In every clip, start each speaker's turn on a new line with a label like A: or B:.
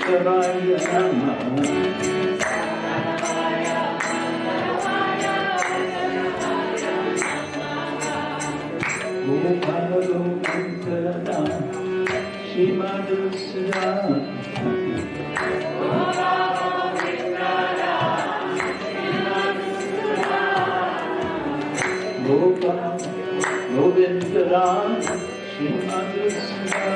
A: Keshavaya Namaha. Gopala Gopala Shimadusra Gopala Govindara Shimadusra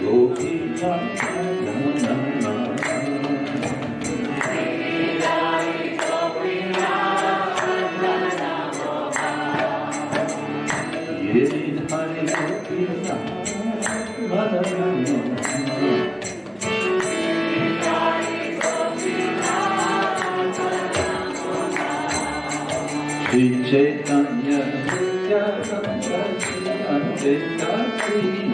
A: Gopika Shri Chaitanya Nityananda Shri Advaita Shri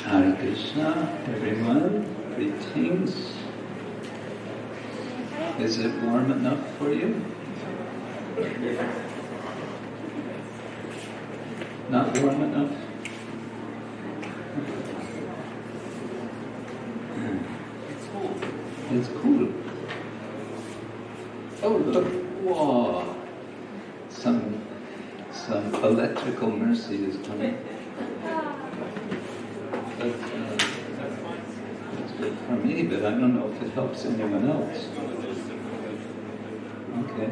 A: Hare Krishna, Greetings. Is it warm enough for you? Not warm enough? It's cool. Oh, look. Whoa. Some electrical mercy is coming. That's good for me, but I don't know if it helps anyone else. Okay.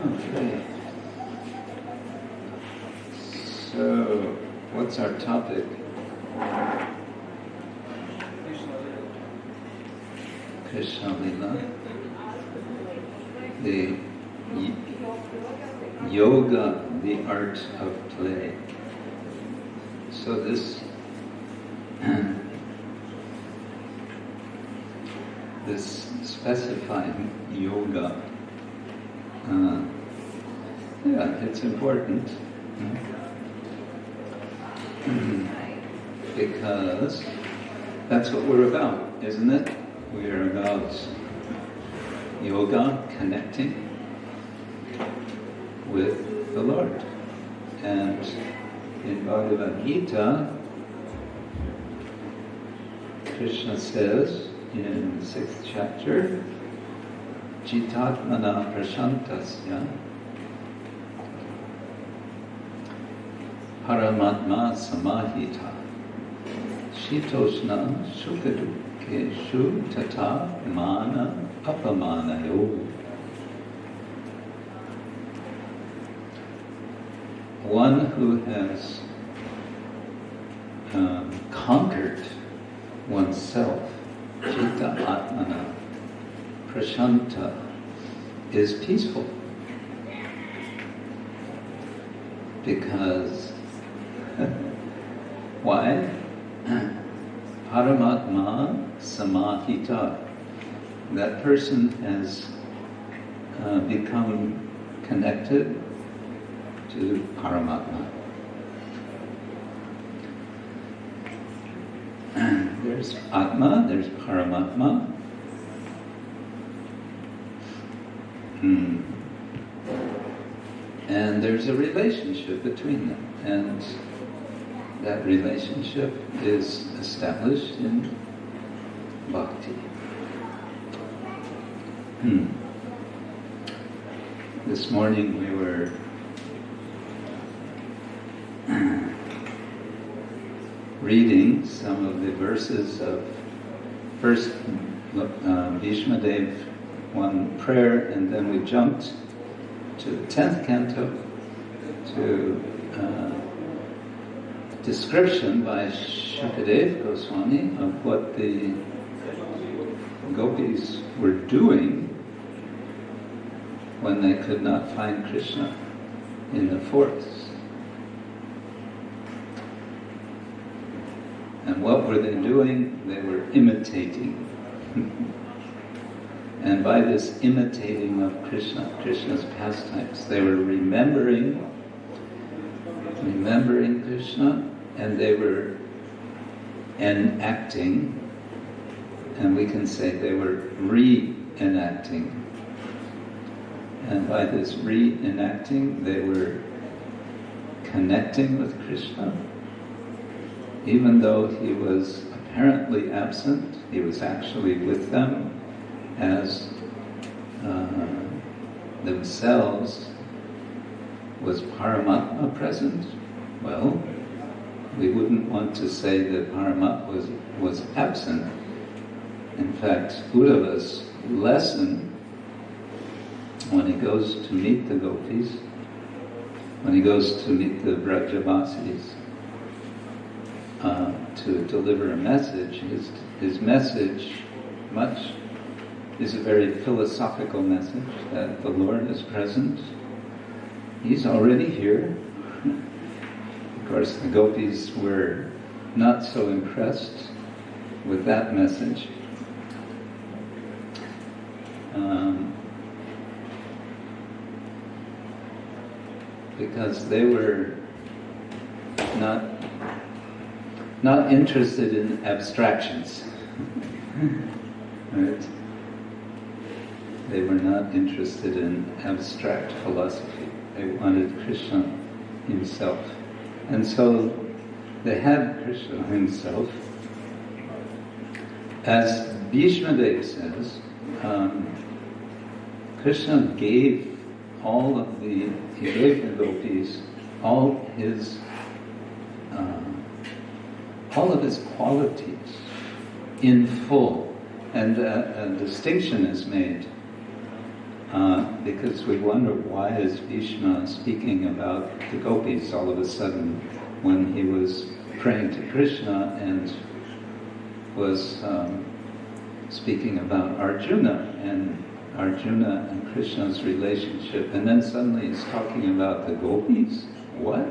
A: Okay. So, what's our topic? Krishna Lila. The yoga, the art of play. So this this specifying yoga, it's important because that's what we're about, isn't it? We are about yoga, connecting with the Lord. And in Bhagavad Gita, Krishna says in the 6th chapter, Jitatmana prashantasya paramatma samahita shitoshna sukadukeshu tata mana apamanayo. One who has conquered oneself, Chitta Atmana, Prashanta, is peaceful. Because, why? Paramatma Samahita. That person has become connected to Paramatma. There's Atma, there's Paramatma. And there's a relationship between them. And that relationship is established in bhakti. This morning we were reading some of the verses of first Bhishma Dev, one prayer, and then we jumped to the 10th canto to description by Shukadev Goswami of what the gopis were doing when they could not find Krishna in the forests. And what were they doing? They were imitating. And by this imitating of Krishna's pastimes, they were remembering Krishna, and they were enacting, and we can say they were reenacting. And by this reenacting, they were connecting with Krishna. Even though he was apparently absent, he was actually with them as themselves. Was Paramatma present? Well, we wouldn't want to say that Paramatma was absent. In fact, Uddhava's lesson, when he goes to meet the gopis, when he goes to meet the Brajavasis, to deliver a message, his message is a very philosophical message that the Lord is present. He's already here. Of course, the gopis were not so impressed with that message. Because they were not interested in abstractions. Right? They were not interested in abstract philosophy. They wanted Krishna himself. And so they had Krishna himself. As Bhishmadev says, Krishna gave he gave the gopis all of his qualities in full. And a distinction is made because we wonder, why is Bhishma speaking about the gopis all of a sudden when he was praying to Krishna and was speaking about Arjuna and Krishna's relationship, and then suddenly he's talking about the gopis? What?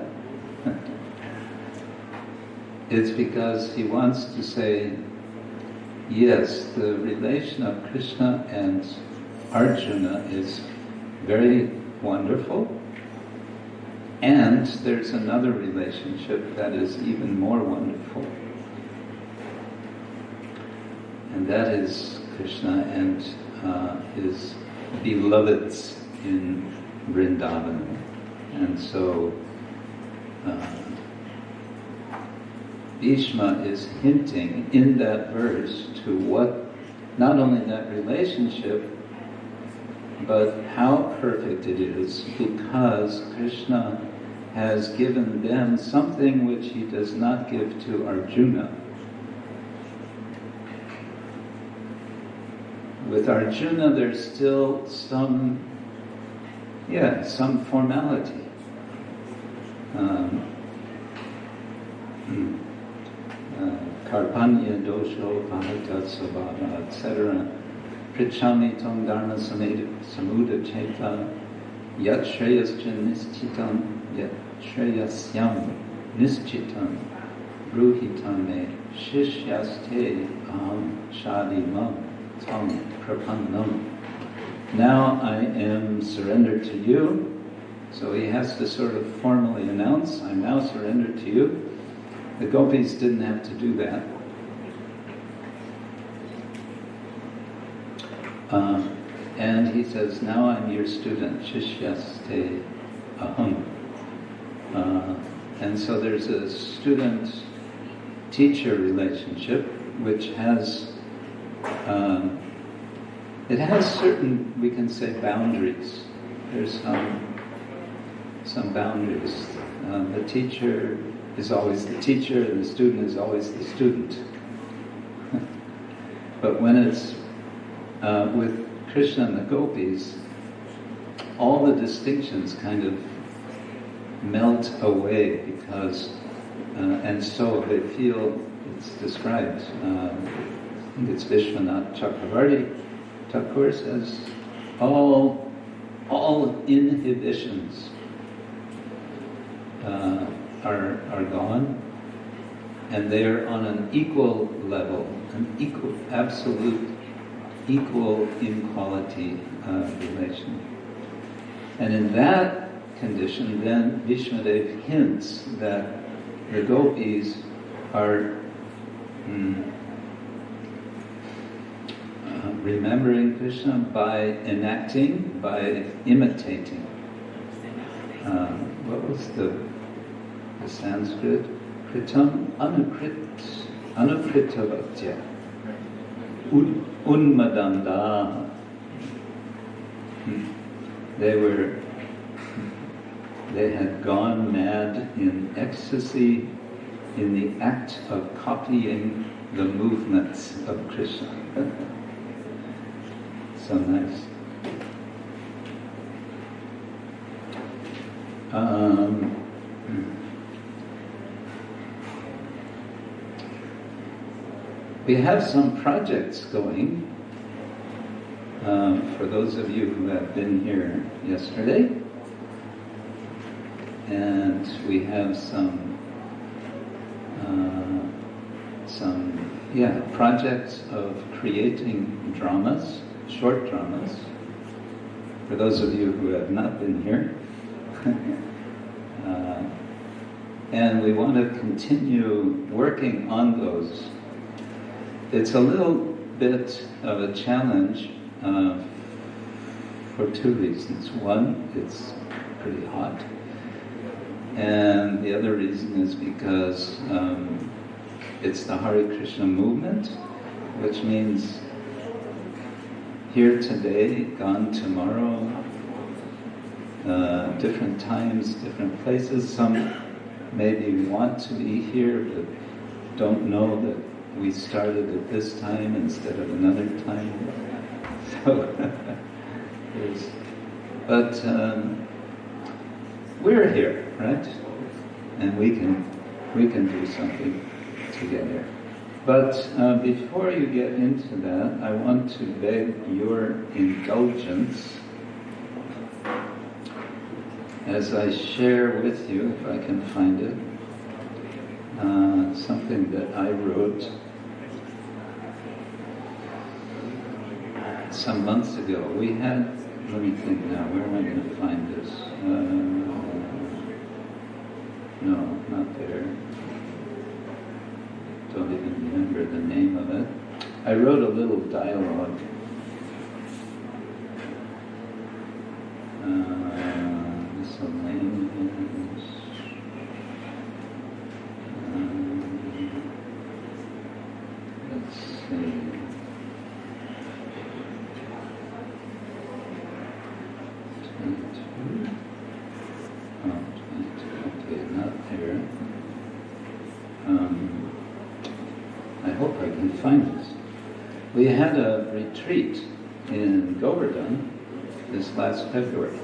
A: It's because he wants to say, yes, the relation of Krishna and Arjuna is very wonderful, and there's another relationship that is even more wonderful, and that is Krishna and his beloveds in Vrindavan. And so Bhishma is hinting in that verse to what, not only that relationship, but how perfect it is, because Krishna has given them something which he does not give to Arjuna. With Arjuna, there's still some formality. Karpanya dosho bhagata sabhava, etc. Prichami tam dharma samuda cheta yat shreyascha nischitam yat shreyasyam nischitam bruhitame shishyaste aham shadimam tam prapannam. Now I am surrendered to you. So he has to sort of formally announce, I'm now surrendered to you. The gopis didn't have to do that. And he says, now I'm your student, shishyaste aham. And so there's a student-teacher relationship, which has, it has certain, we can say, boundaries. There's some boundaries. The teacher is always the teacher, and the student is always the student. But when it's with Krishna and the gopis, all the distinctions kind of melt away, because, and so they feel, it's described, I think it's Vishwanath Chakravarti Thakur says, all inhibitions are gone, and they are on an equal level, absolute equal in quality relation. And in that condition, then Bhishmadev hints that the gopis are remembering Krishna by enacting, by imitating. What was the Sanskrit? Kritam anukritavaktya unmadanda. They had gone mad in ecstasy in the act of copying the movements of Krishna. So nice. We have some projects going. For those of you who have been here yesterday, and we have some projects of creating dramas, short dramas. For those of you who have not been here, And we want to continue working on those. It's a little bit of a challenge for two reasons. One, it's pretty hot. And the other reason is because it's the Hare Krishna movement, which means here today, gone tomorrow, different times, different places. Some maybe want to be here, but don't know that we started at this time instead of another time. So, but we're here, right? And we can do something together. But before you get into that, I want to beg your indulgence as I share with you, if I can find it, something that I wrote some months ago. We had, let me think now, where am I going to find this? No, not there. Don't even remember the name of it. I wrote a little dialogue. Miscellaneous. Let's see. Okay, not there. I hope I can find this. We had a retreat in Govardhan this last February.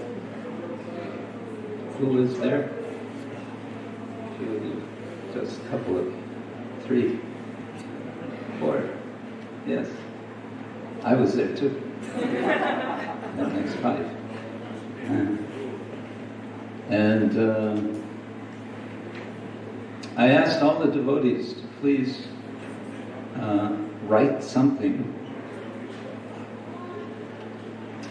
A: Who was there? A few of you. Just a couple of you. 3, 4. Yes. I was there too. That makes 5. And I asked all the devotees to please write something,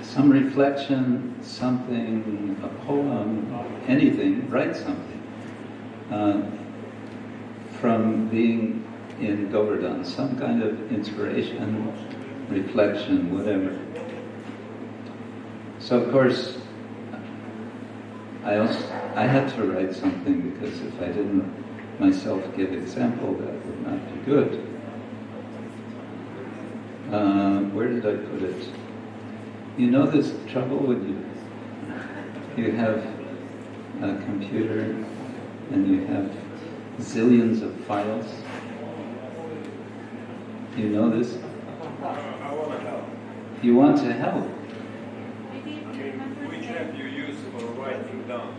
A: some reflection, something, a poem, anything, write something from being in Govardhan, some kind of inspiration, reflection, whatever. So of course, I had to write something because if I didn't myself give example, that would not be good. Where did I put it? You know this trouble when you have a computer and you have zillions of files? You know this?
B: I want to help.
A: You want to help?
B: Which app you use for writing down?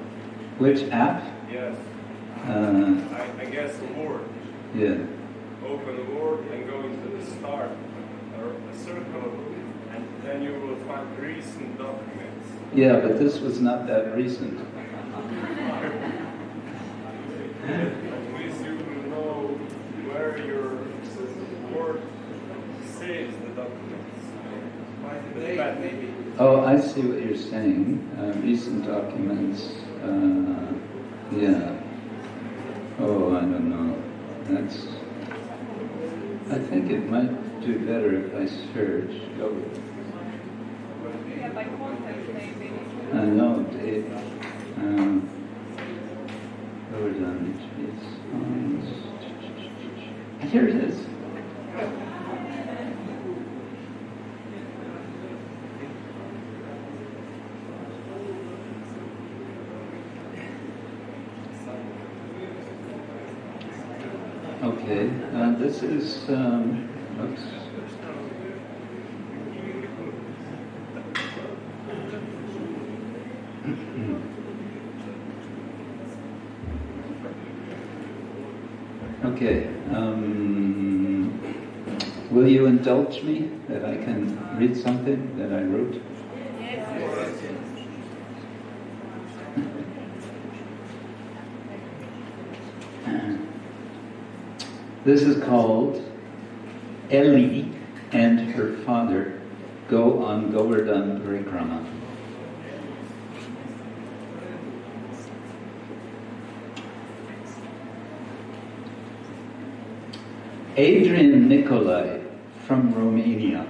A: Which app?
B: Yes. I guess Word.
A: Yeah.
B: Open Word and go into the start or a circle, and then you will find recent documents.
A: Yeah, but this was not that recent.
B: At least you will know where your Word saves the documents. But maybe.
A: Oh, I see what you're saying. Recent documents. Yeah. Oh, I don't know. I think it might do better if I search.
C: Yeah, by content maybe.
A: I know, Dave. Govardhan retreats. Here it is. Okay, this is, oops. Okay, will you indulge me that I can read something that I wrote? This is called Ellie and her father go on Govardhan Parikrama. Adrian Nicolai from Romania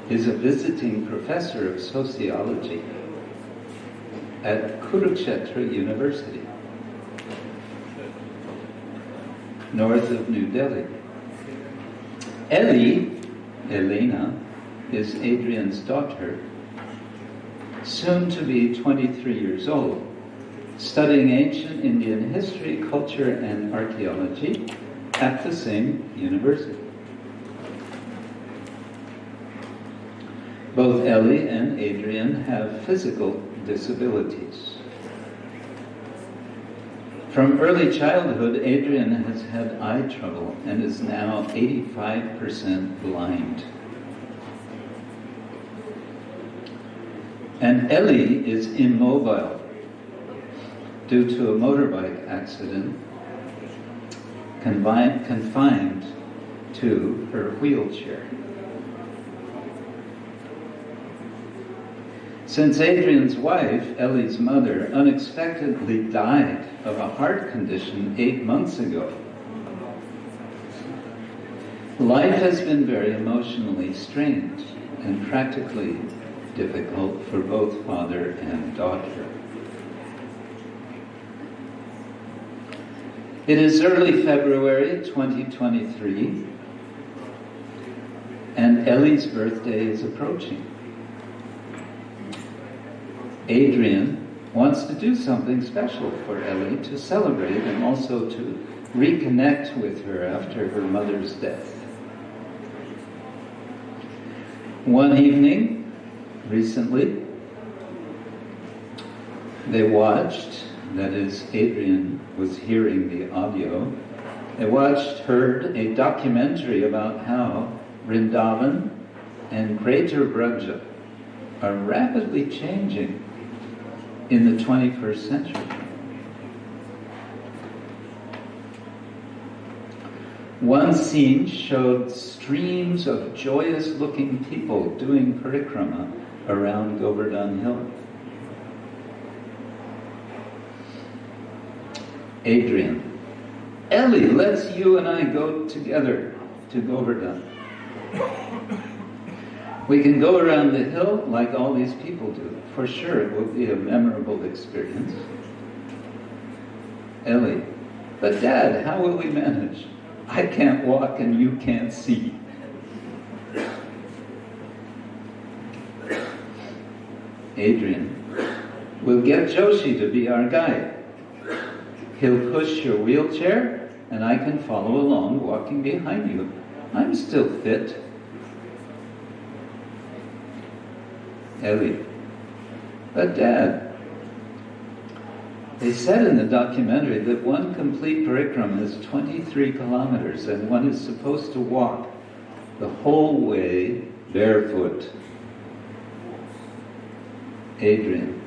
A: is a visiting professor of sociology at Krsna-ksetra University, north of New Delhi. Elena, is Adrian's daughter, soon to be 23 years old, studying ancient Indian history, culture, and archaeology at the same university. Both Ellie and Adrian have physical disabilities. From early childhood, Adrian has had eye trouble and is now 85% blind. And Ellie is immobile due to a motorbike accident, confined to her wheelchair. Since Adrian's wife, Ellie's mother, unexpectedly died of a heart condition 8 months ago, life has been very emotionally strained and practically difficult for both father and daughter. It is early February 2023, and Ellie's birthday is approaching. Adrian wants to do something special for Ellie to celebrate and also to reconnect with her after her mother's death. One evening, recently, they watched, that is, Adrian was hearing the audio, heard a documentary about how Vrindavan and Greater Braja are rapidly changing in the 21st century. One scene showed streams of joyous-looking people doing parikrama around Govardhan Hill. Adrian, Ellie, let's you and I go together to Govardhan. We can go around the hill like all these people do. For sure, it will be a memorable experience. Ellie, but Dad, how will we manage? I can't walk and you can't see. Adrian, we'll get Joshi to be our guide. He'll push your wheelchair and I can follow along walking behind you. I'm still fit. Ellie, but Dad, they said in the documentary that one complete parikrama is 23 kilometers and one is supposed to walk the whole way barefoot. Adrian,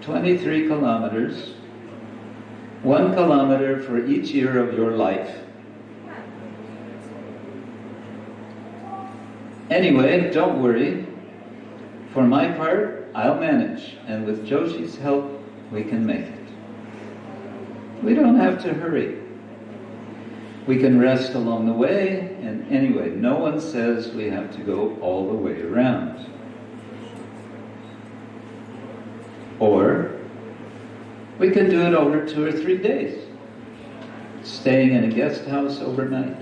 A: 23 kilometers, 1 kilometer for each year of your life. Anyway, don't worry. For my part, I'll manage, and with Joshi's help, we can make it. We don't have to hurry. We can rest along the way, and anyway, no one says we have to go all the way around. Or, we can do it over 2 or 3 days, staying in a guest house overnight.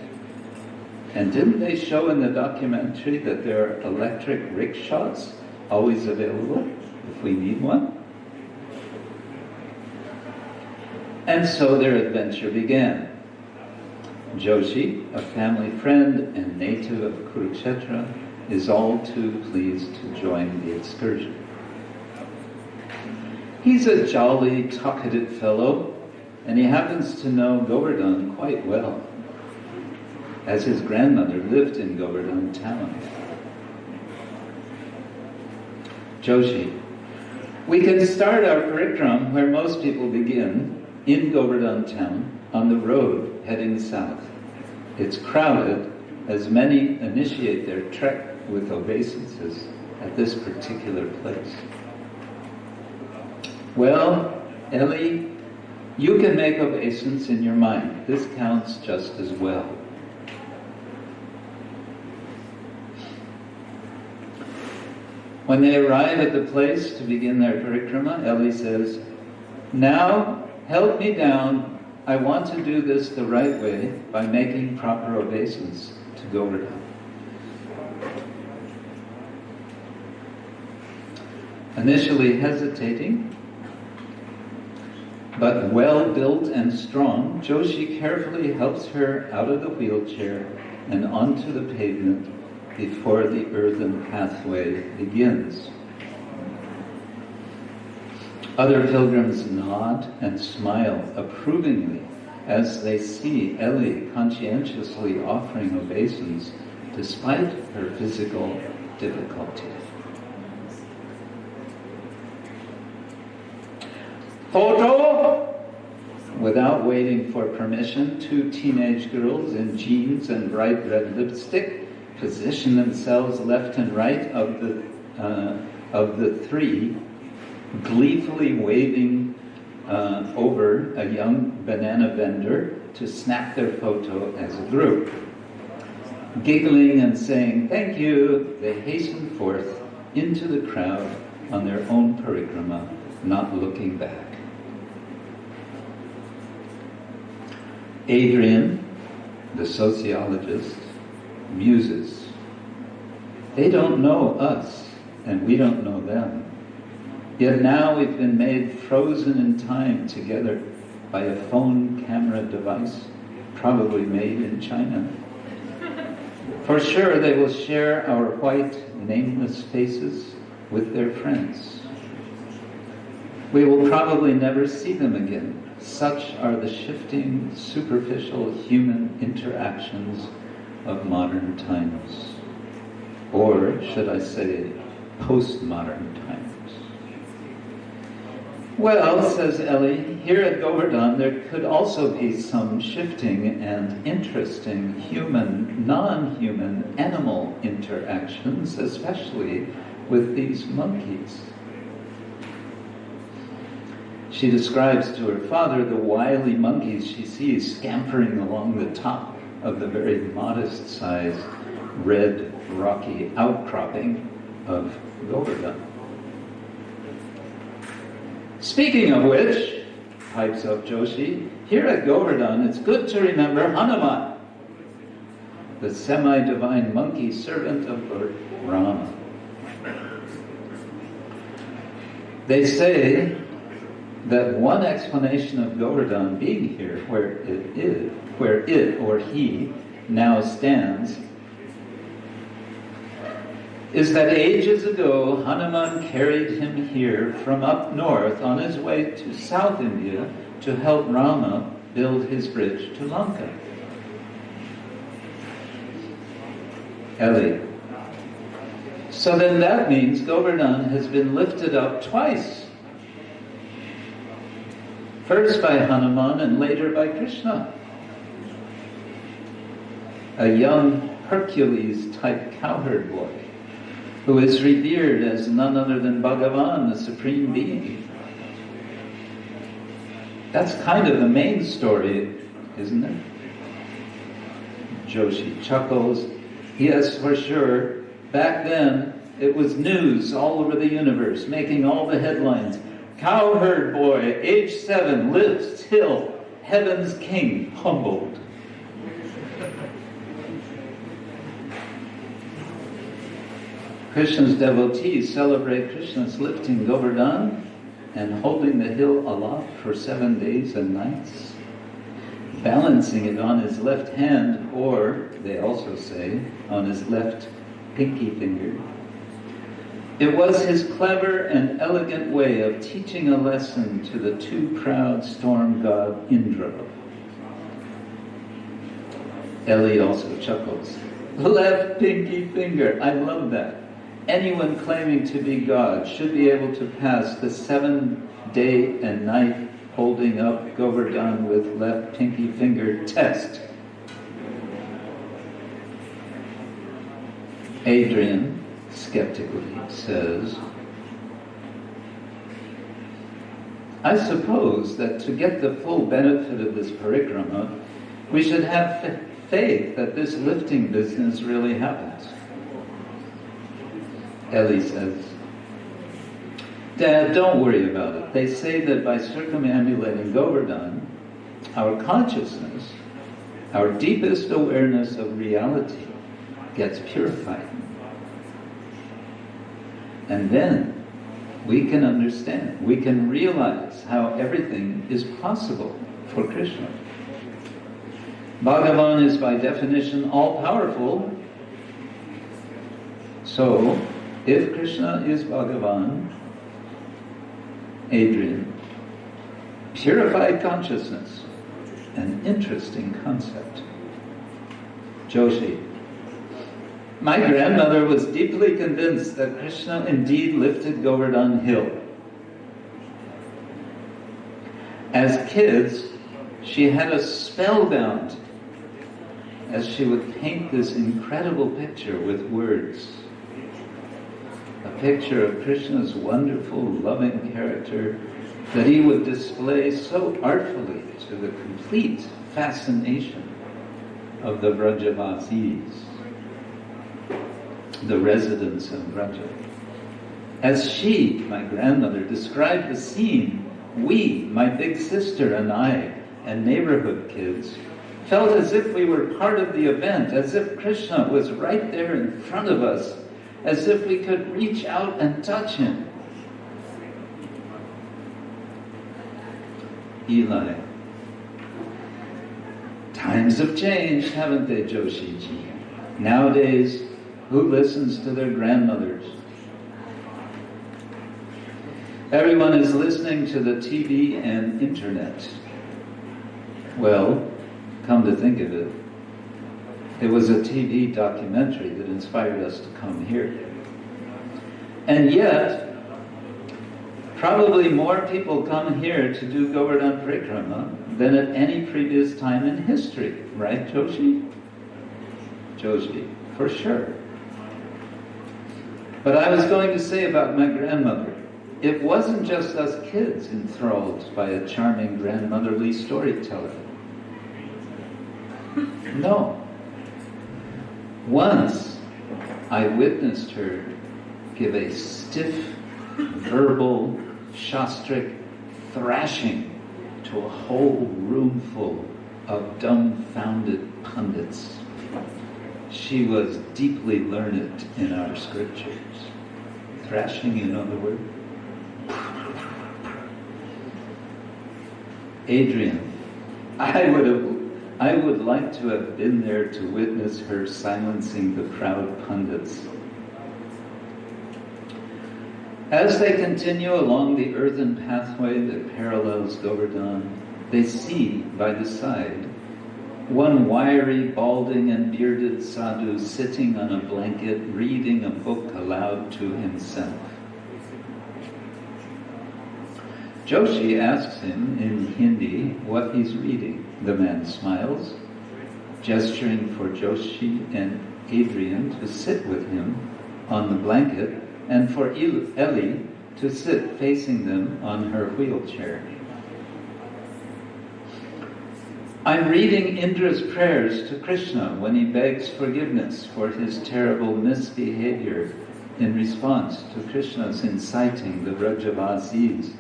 A: And didn't they show in the documentary that there are electric rickshaws always available if we need one? And so their adventure began. Joshi, a family friend and native of Kurukshetra, is all too pleased to join the excursion. He's a jolly, talkative fellow, and he happens to know Govardhan quite well, as his grandmother lived in Govardhan town. Joshi, we can start our parikram where most people begin, in Govardhan town, on the road heading south. It's crowded, as many initiate their trek with obeisances at this particular place. Well, Ellie, you can make obeisance in your mind. This counts just as well. When they arrive at the place to begin their parikrama, Eli says, "Now, help me down. I want to do this the right way by making proper obeisance to Govardhan." Initially hesitating, but well-built and strong, Joshi carefully helps her out of the wheelchair and onto the pavement before the earthen pathway begins. Other pilgrims nod and smile approvingly as they see Eli conscientiously offering obeisance despite her physical difficulty. Photo! Without waiting for permission, two teenage girls in jeans and bright red lipstick position themselves left and right of the three, gleefully waving over a young banana vendor to snap their photo as a group. Giggling and saying "thank you," they hasten forth into the crowd on their own parikrama, not looking back. Adrian, the sociologist, muses. They don't know us, and we don't know them. Yet now we've been made frozen in time together by a phone camera device, probably made in China. For sure they will share our white, nameless faces with their friends. We will probably never see them again. Such are the shifting, superficial human interactions of modern times. Or, should I say, postmodern times. Well, says Eli, here at Govardhan there could also be some shifting and interesting human, non-human, animal interactions, especially with these monkeys. She describes to her father the wily monkeys she sees scampering along the top of the very modest-sized red rocky outcropping of Govardhan. Speaking of which, pipes up Joshi, here at Govardhan it's good to remember Hanuman, the semi-divine monkey servant of Lord Rama. They say that one explanation of Govardhan being here, where it or he now stands, is that ages ago Hanuman carried him here from up north on his way to South India to help Rama build his bridge to Lanka. Eli. So then that means Govardhan has been lifted up twice. First by Hanuman and later by Krishna. A young Hercules-type cowherd boy who is revered as none other than Bhagavan, the Supreme Being. That's kind of the main story, isn't it? Joshi chuckles. Yes, for sure. Back then, it was news all over the universe, making all the headlines. Cowherd boy, age 7, lifts hill, heaven's king, humbled. Krishna's devotees celebrate Krishna's lifting Govardhan and holding the hill aloft for 7 days and nights, balancing it on his left hand, or, they also say, on his left pinky finger. It was his clever and elegant way of teaching a lesson to the too proud storm god Indra. Eli also chuckles. Left pinky finger, I love that. Anyone claiming to be God should be able to pass the 7 day and night holding up Govardhan with left pinky finger test. Adrian skeptically says, I suppose that to get the full benefit of this parikrama, we should have faith that this lifting business really happens. Eli says, Dad, don't worry about it. They say that by circumambulating Govardhan, our consciousness, our deepest awareness of reality, gets purified. And then we can understand, we can realize how everything is possible for Krishna. Bhagavan is by definition all-powerful. So, if Krishna is Bhagavan, Adrian, purified consciousness, an interesting concept. Joshi, my grandmother was deeply convinced that Krishna indeed lifted Govardhan Hill. As kids, she had us spellbound as she would paint this incredible picture with words. A picture of Krishna's wonderful, loving character that he would display so artfully to the complete fascination of the Vrajavasis, the residents of Vraja. As she, my grandmother, described the scene, we, my big sister and I, and neighborhood kids, felt as if we were part of the event, as if Krishna was right there in front of us, as if we could reach out and touch him. Eli, times have changed, haven't they, Joshiji? Nowadays, who listens to their grandmothers? Everyone is listening to the TV and internet. Well, come to think of it, it was a TV documentary that inspired us to come here. And yet, probably more people come here to do Govardhan Parikrama than at any previous time in history. Right, Joshi? Joshi, for sure. But I was going to say about my grandmother, it wasn't just us kids enthralled by a charming grandmotherly storyteller. No. Once I witnessed her give a stiff, verbal, shastric thrashing to a whole room full of dumbfounded pundits. She was deeply learned in our scriptures. Thrashing, you know the word? Adrian, I would like to have been there to witness her silencing the proud pundits. As they continue along the earthen pathway that parallels Govardhan, they see by the side one wiry, balding and bearded sadhu sitting on a blanket reading a book aloud to himself. Joshi asks him in Hindi what he's reading. The man smiles, gesturing for Joshi and Adrian to sit with him on the blanket and for Ellie to sit facing them on her wheelchair. I'm reading Indra's prayers to Krishna when he begs forgiveness for his terrible misbehavior in response to Krishna's inciting the Vrajavasis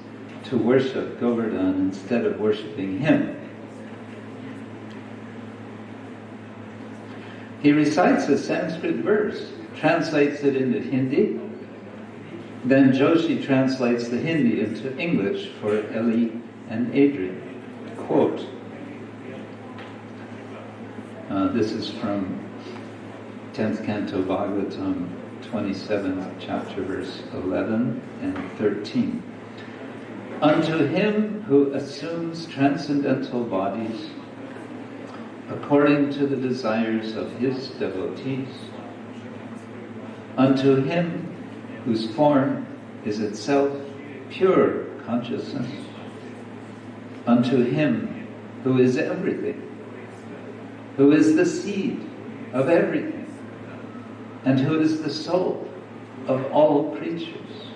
A: to worship Govardhan instead of worshipping him. He recites a Sanskrit verse, translates it into Hindi, then Joshi translates the Hindi into English for Ellie and Adrian. Quote, this is from 10th Canto Bhagavatam, 27th chapter, verse 11 and 13. Unto him who assumes transcendental bodies according to the desires of his devotees, unto him whose form is itself pure consciousness, unto him who is everything, who is the seed of everything, and who is the soul of all creatures,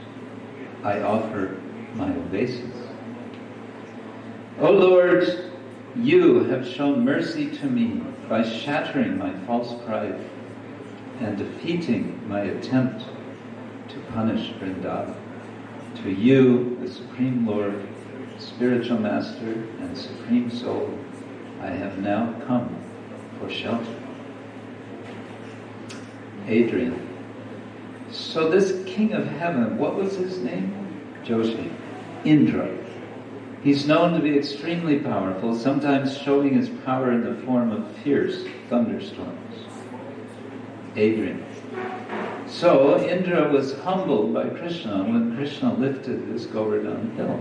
A: I offer my obeisance. O Lord, you have shown mercy to me by shattering my false pride and defeating my attempt to punish Vrindavan. To you, the Supreme Lord, Spiritual Master, and Supreme Soul, I have now come for shelter. Adrian. So this King of Heaven, what was his name? Joshi. Indra. He's known to be extremely powerful, sometimes showing his power in the form of fierce thunderstorms. Adrian. So Indra was humbled by Krishna when Krishna lifted his Govardhan hill.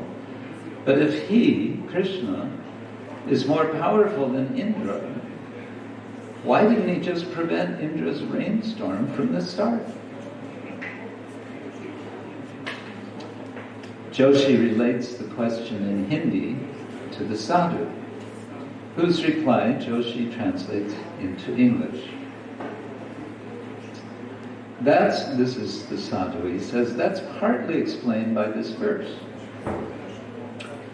A: But if he, Krishna, is more powerful than Indra, why didn't he just prevent Indra's rainstorm from the start? Joshi relates the question in Hindi to the sadhu, whose reply Joshi translates into English. This is the sadhu, he says, that's partly explained by this verse.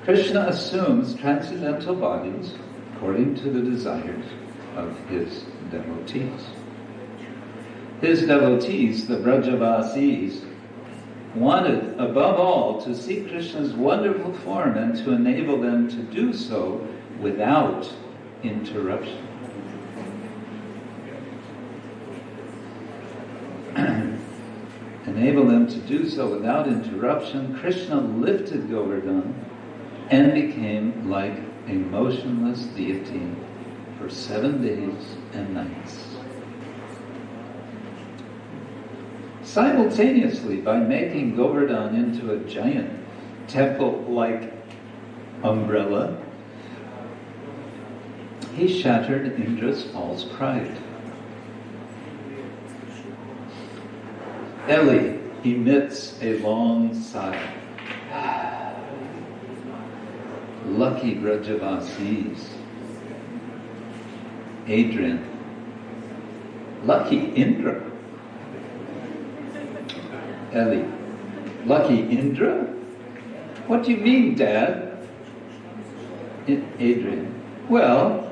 A: Krishna assumes transcendental bodies according to the desires of his devotees. His devotees, the Brajavasis, wanted above all to see Krishna's wonderful form and to enable them to do so without interruption. Enable them to do so without interruption, Krishna lifted Govardhan and became like a motionless deity for 7 days and nights. Simultaneously, by making Govardhan into a giant temple-like umbrella, he shattered Indra's false pride. Eli emits a long sigh. Lucky Brajavasis. Adrian. Lucky Indra. Eli. Lucky Indra? What do you mean, Dad? Adrian. Well,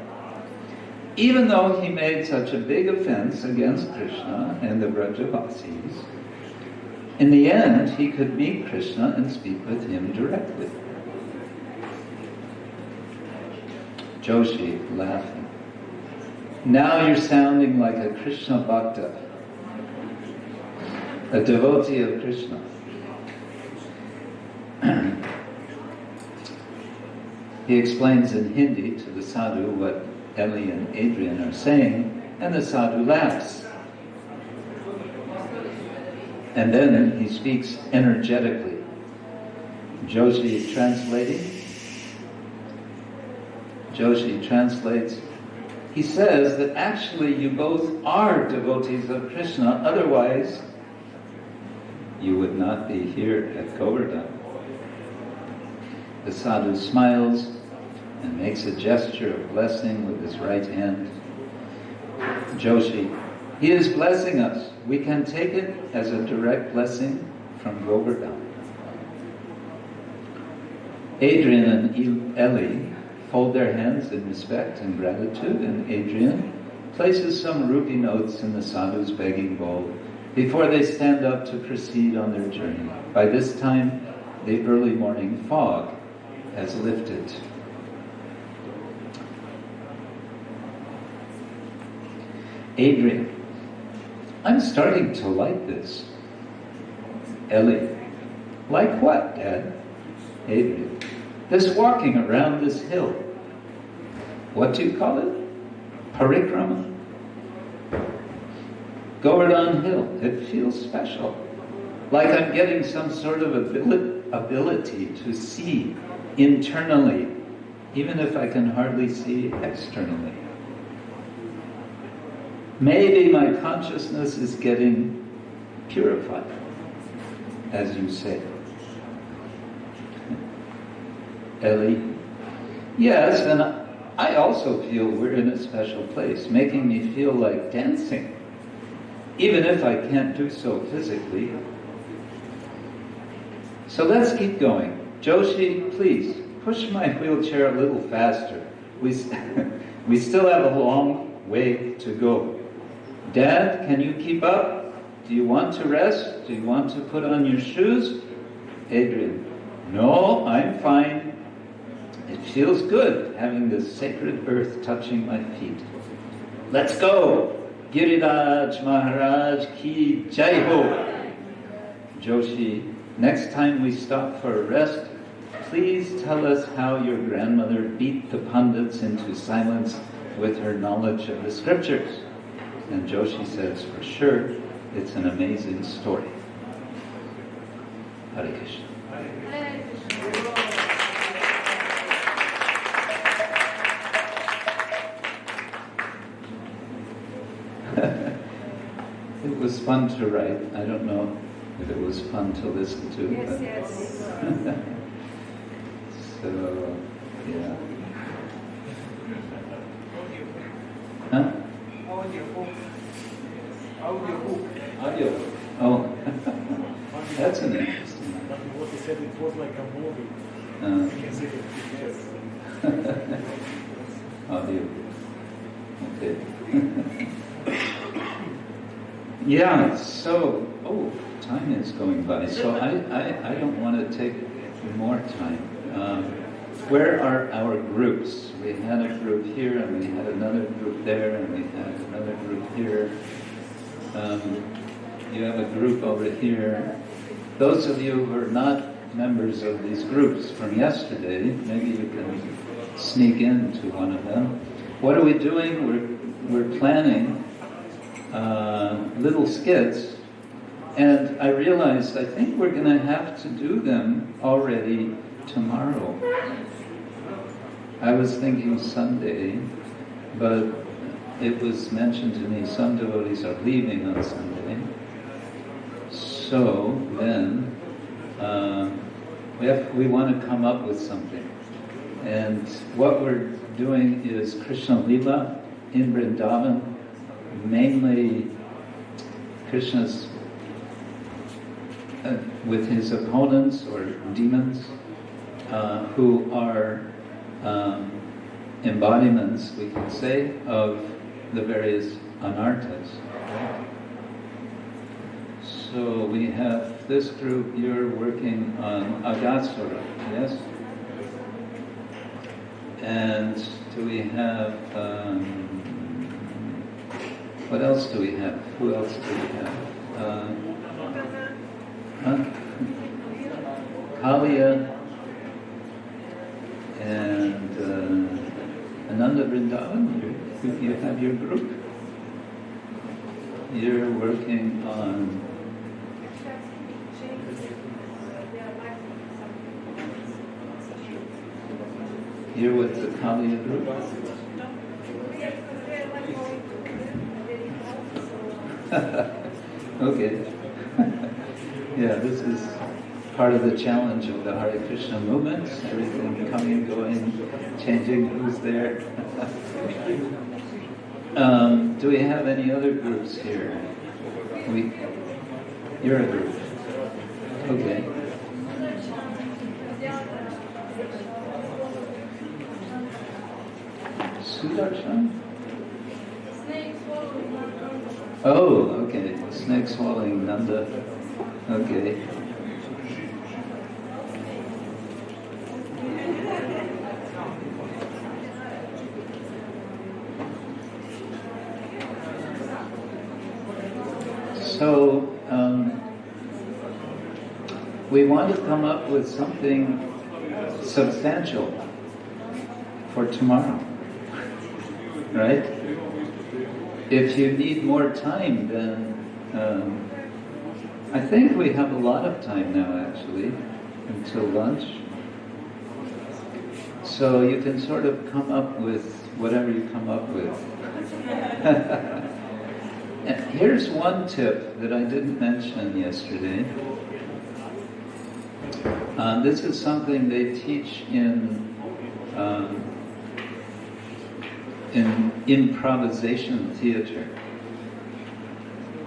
A: even though he made such a big offense against Krishna and the Brajavasis, in the end he could meet Krishna and speak with him directly. Joshi, laughing. Now you're sounding like a Krishna Bhakta, a devotee of Krishna. He explains in Hindi to the sadhu what Eli and Adrian are saying, and the sadhu laughs. And then he speaks energetically. Joshi translates, he says that actually you both are devotees of Krishna, otherwise you would not be here at Govardhan. The sadhu smiles and makes a gesture of blessing with his right hand. Joshi, he is blessing us. We can take it as a direct blessing from Govardhan. Adrian and Eli fold their hands in respect and gratitude, and Adrian places some rupee notes in the sadhu's begging bowl before they stand up to proceed on their journey. By this time, the early morning fog has lifted. Adrian, I'm starting to like this. Eli, like what, Dad? Adrian, this walking around this hill. What do you call it? Parikrama? Govardhan Hill. It feels special. Like I'm getting some sort of ability to see internally, even if I can hardly see externally. Maybe my consciousness is getting purified, as you say. Eli, yes, and I also feel we're in a special place, making me feel like dancing, even if I can't do so physically. So let's keep going. Joshi, please, push my wheelchair a little faster. We still have a long way to go. Dad, can you keep up? Do you want to rest? Do you want to put on your shoes? Adrian, no, I'm fine. It feels good having the sacred earth touching my feet. Let's go! Giriraj Maharaj ki jai ho! Joshi, next time we stop for a rest, please tell us how your grandmother beat the pundits into silence with her knowledge of the scriptures. And Joshi says, for sure, it's an amazing story. Hare Krishna. It was fun to write. I don't know if it was fun to listen to.
C: Yes, yes.
A: So, yeah. Huh? Audio. Oh, that's an interesting one.
D: But what he said, it was like a movie. You can see the pictures.
A: Audio. Okay. Yeah, so, time is going by, so I don't want to take more time. Where are our groups? We had a group here, and we had another group there, and we had another group here. You have a group over here. Those of you who are not members of these groups from yesterday, maybe you can sneak into one of them. What are we doing? We're planning little skits, and I realized I think we're going to have to do them already tomorrow. I was thinking Sunday, but it was mentioned to me some devotees are leaving on Sunday. So then we want to come up with something. And what we're doing is Krishna Lila in Vrindavan, mainly Krishna's with his opponents or demons who are embodiments, we can say, of the various anarthas. So we have this group, you're working on Agatsura, yes? And do we have, what else do we have? Who else do we have? Kalia and Ananda Vrindavan, you have your group. You're working on you're with the Kalia group. Okay. Yeah, this is part of the challenge of the Hare Krishna movement. Everything coming, going, changing who's there. Do we have any other groups here? You're a group. Okay. Sudarshan? Oh, okay. Snake swallowing Nanda. Okay. So, we want to come up with something substantial for tomorrow, right? If you need more time, then I think we have a lot of time now, actually, until lunch. So you can sort of come up with whatever you come up with. Here's one tip that I didn't mention yesterday. This is something they teach in improvisation theater.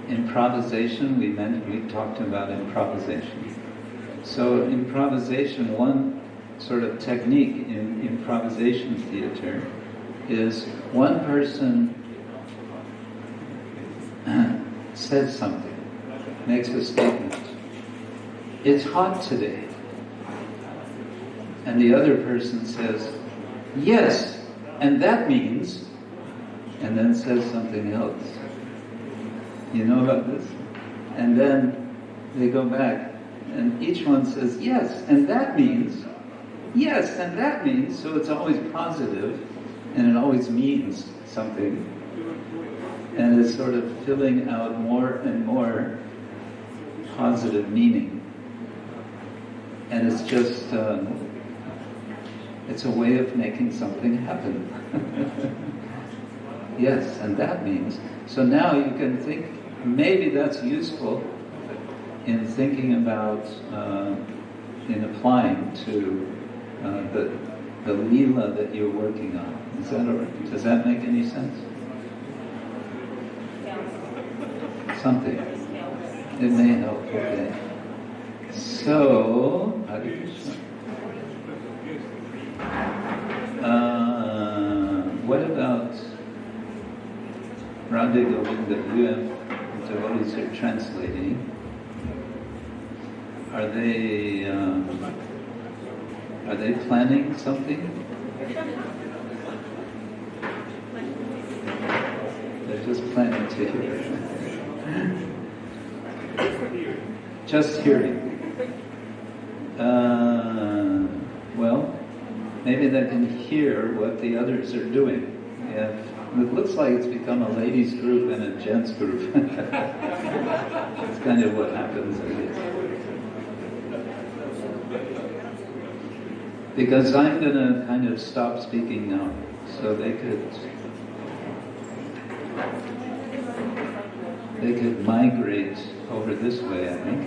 A: Improvisation, we talked about improvisation. So improvisation, one sort of technique in improvisation theater is one person says something, makes a statement. It's hot today. and the other person says, yes, and that means, and then says something else. You know about this? And then they go back, and each one says, yes, and that means, yes, and that means, so it's always positive, and it always means something. And it's sort of filling out more and more positive meaning. And it's just, it's a way of making something happen. Yes, and that means. So now you can think, maybe that's useful in thinking about, in applying to the lila that you're working on. Is that all right? Does that make any sense? Something. It may help. Okay. So, Hare Krishna. What about Radha Govinda? You have devotees who are translating. Are they planning something? They're just planning to hear. Just hearing. Well, maybe they can hear what the others are doing. Yeah. It looks like it's become a ladies' group and a gents' group. That's kind of what happens, I guess. Because I'm going to kind of stop speaking now, so they could migrate over this way, I think.